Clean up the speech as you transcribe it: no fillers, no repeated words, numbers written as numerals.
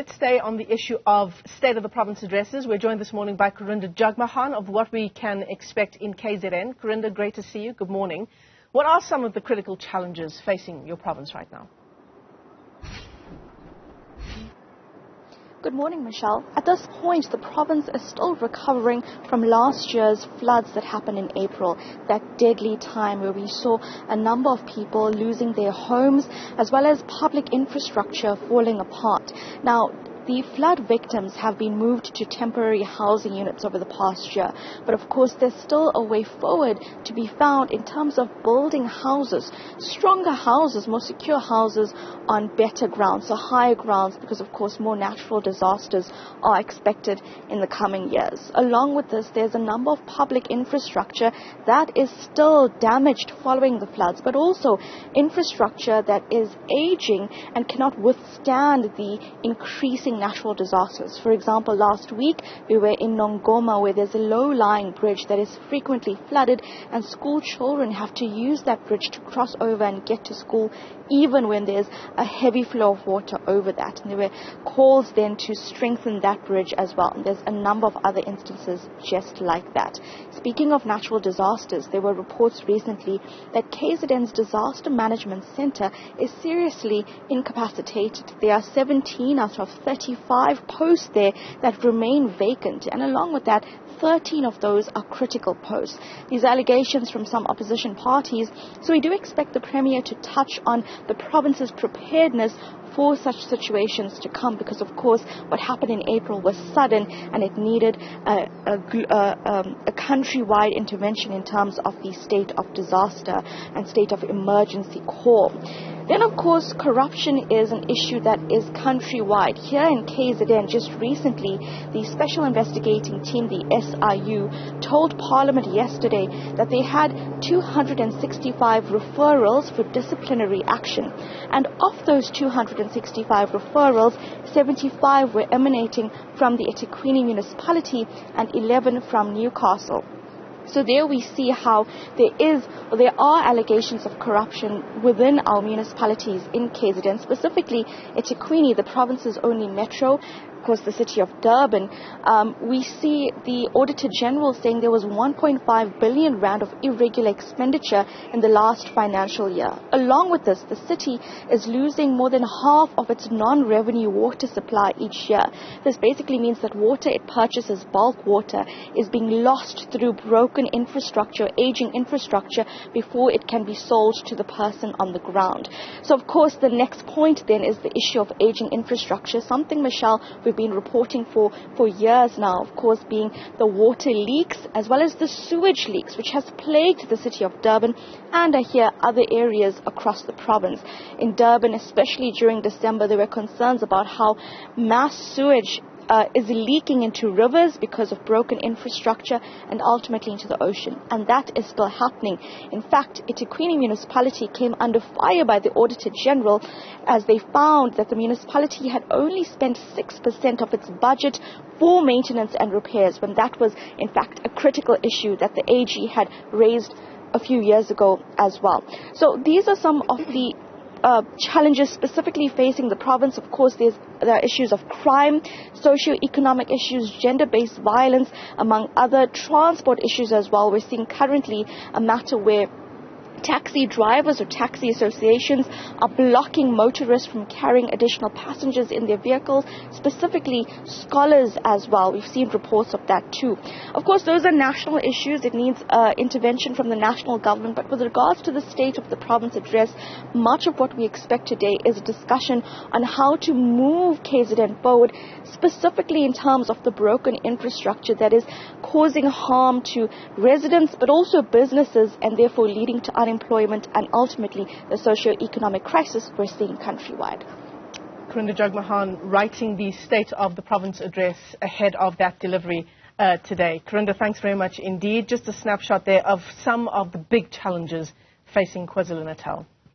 let's stay on the issue of State of the Province addresses. We're joined this morning by Karinda Jagmohan of what we can expect in KZN. Karinda, great to see you. Good morning. What are some of the critical challenges facing your province right now? Good morning, Michelle. At this point, the province is still recovering from last year's floods that happened in April, that deadly time where we saw a number of people losing their homes as well as public infrastructure falling apart. Now, the flood victims have been moved to temporary housing units over the past year. But of course, there's still a way forward to be found in terms of building houses, stronger houses, more secure houses on better grounds, so higher grounds, because of course more natural disasters are expected in the coming years. Along with this, there's a number of public infrastructure that is still damaged following the floods, but also infrastructure that is aging and cannot withstand the increasing natural disasters. For example, last week we were in Nongoma, where there's a low-lying bridge that is frequently flooded, and school children have to use that bridge to cross over and get to school even when there's a heavy flow of water over that. And there were calls then to strengthen that bridge as well. And there's a number of other instances just like that. Speaking of natural disasters, there were reports recently that KZN's Disaster Management Center is seriously incapacitated. There are 17 out of 35 posts there that remain vacant, and along with that, 13 of those are critical posts. These allegations from some opposition parties, so we do expect the Premier to touch on the province's preparedness for such situations to come, because of course what happened in April was sudden and it needed a countrywide intervention in terms of the state of disaster and state of emergency call. Then, of course, corruption is an issue that is countrywide. Here in KZN, just recently, the Special Investigating Team, the SIU, told Parliament yesterday that they had 265 referrals for disciplinary action. And of those 265 referrals, 75 were emanating from the eThekwini municipality and 11 from Newcastle. So there we see how there are allegations of corruption within our municipalities in KZN, specifically eThekwini, the province's only metro. Of course, the city of Durban. We see the Auditor General saying there was 1.5 billion rand of irregular expenditure in the last financial year. Along with this, the city is losing more than half of its non-revenue water supply each year. This basically means that water it purchases, bulk water, is being lost through broken infrastructure, aging infrastructure, before it can be sold to the person on the ground. So, of course, the next point then is the issue of aging infrastructure, something, Michelle, we've been reporting for years now, of course, being the water leaks as well as the sewage leaks, which has plagued the city of Durban and here other areas across the province. In Durban, especially during December, there were concerns about how mass sewage is leaking into rivers because of broken infrastructure and ultimately into the ocean. And that is still happening. In fact, eThekwini municipality came under fire by the Auditor General as they found that the municipality had only spent 6% of its budget for maintenance and repairs, when that was in fact a critical issue that the AG had raised a few years ago as well. So these are some of the challenges specifically facing the province. Of course, there are issues of crime, socio-economic issues, gender-based violence, among other transport issues as well. We're seeing currently a matter where taxi drivers or taxi associations are blocking motorists from carrying additional passengers in their vehicles, specifically scholars as well. We've seen reports of that too. Of course, those are national issues. It needs intervention from the national government. But with regards to the State of the Province address, much of what we expect today is a discussion on how to move KZN forward, specifically in terms of the broken infrastructure that is causing harm to residents but also businesses, and therefore leading to unemployment and ultimately the socio-economic crisis we're seeing countrywide. Karinda Jagmohan writing the State of the Province address ahead of that delivery today. Karinda, thanks very much indeed. Just a snapshot there of some of the big challenges facing KwaZulu-Natal.